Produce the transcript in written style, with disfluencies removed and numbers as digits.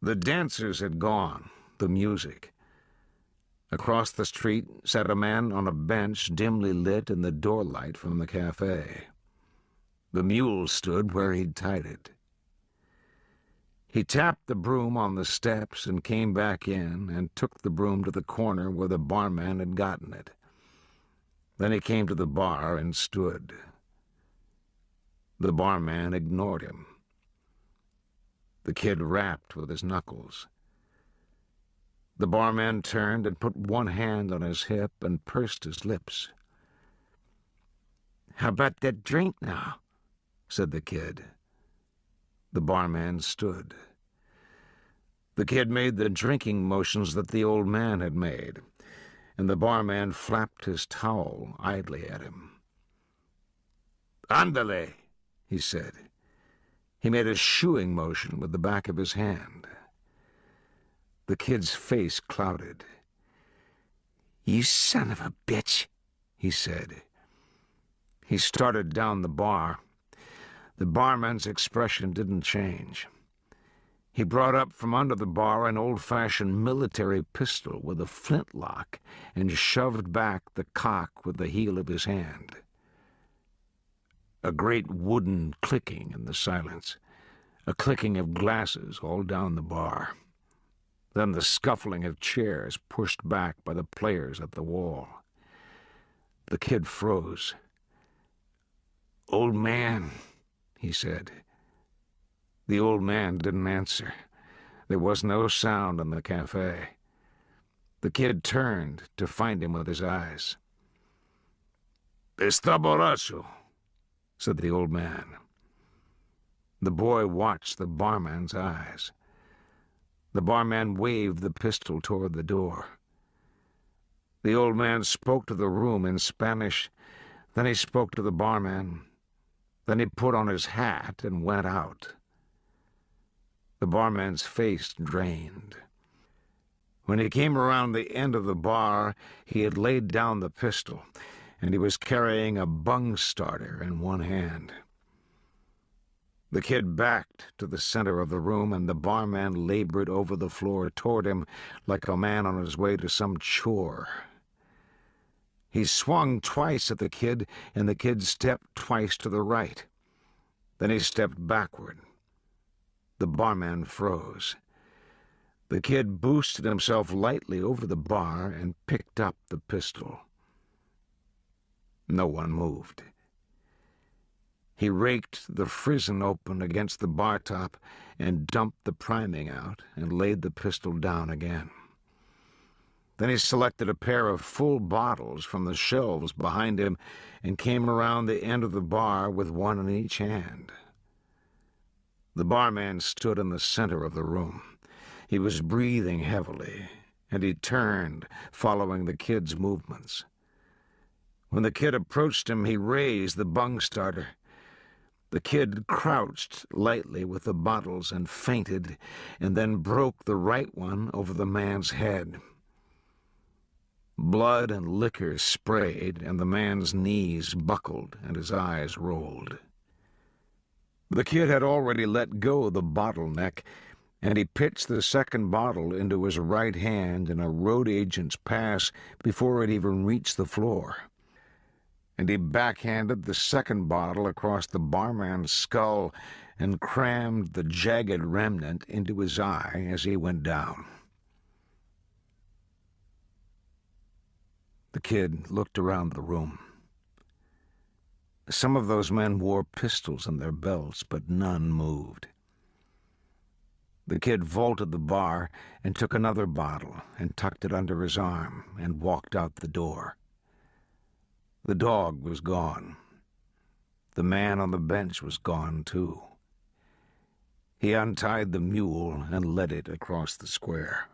The dancers had gone, the music. Across the street sat a man on a bench dimly lit in the doorlight from the cafe. The mule stood where he'd tied it. He tapped the broom on the steps and came back in and took the broom to the corner where the barman had gotten it. Then he came to the bar and stood. The barman ignored him. The kid rapped with his knuckles. The barman turned and put one hand on his hip and pursed his lips. "How about that drink now?" said the kid. The barman stood. The kid made the drinking motions that the old man had made, and the barman flapped his towel idly at him. "Ándale," he said. He made a shooing motion with the back of his hand. The kid's face clouded. "You son of a bitch," he said. He started down the bar. The barman's expression didn't change. He brought up from under the bar an old-fashioned military pistol with a flintlock and shoved back the cock with the heel of his hand. A great wooden clicking in the silence, a clicking of glasses all down the bar. Then the scuffling of chairs pushed back by the players at the wall. The kid froze. "Old man," he said. The old man didn't answer. There was no sound in the cafe. The kid turned to find him with his eyes. "Está borracho," said the old man. The boy watched the barman's eyes. The barman waved the pistol toward the door. The old man spoke to the room in Spanish. Then he spoke to the barman. Then he put on his hat and went out. The barman's face drained. When he came around the end of the bar, he had laid down the pistol, and he was carrying a bung starter in one hand. The kid backed to the center of the room, and the barman labored over the floor toward him like a man on his way to some chore. He swung twice at the kid, and the kid stepped twice to the right. Then he stepped backward. The barman froze. The kid boosted himself lightly over the bar and picked up the pistol. No one moved. He raked the frizzen open against the bar top and dumped the priming out and laid the pistol down again. Then he selected a pair of full bottles from the shelves behind him and came around the end of the bar with one in each hand. The barman stood in the center of the room. He was breathing heavily, and he turned, following the kid's movements. When the kid approached him, he raised the bung starter. The kid crouched lightly with the bottles and fainted, and then broke the right one over the man's head. Blood and liquor sprayed, and the man's knees buckled and his eyes rolled. The kid had already let go the bottleneck, and he pitched the second bottle into his right hand in a road agent's pass before it even reached the floor. And he backhanded the second bottle across the barman's skull and crammed the jagged remnant into his eye as he went down. The kid looked around the room. Some of those men wore pistols in their belts, but none moved. The kid vaulted the bar and took another bottle and tucked it under his arm and walked out the door. The dog was gone. The man on the bench was gone, too. He untied the mule and led it across the square.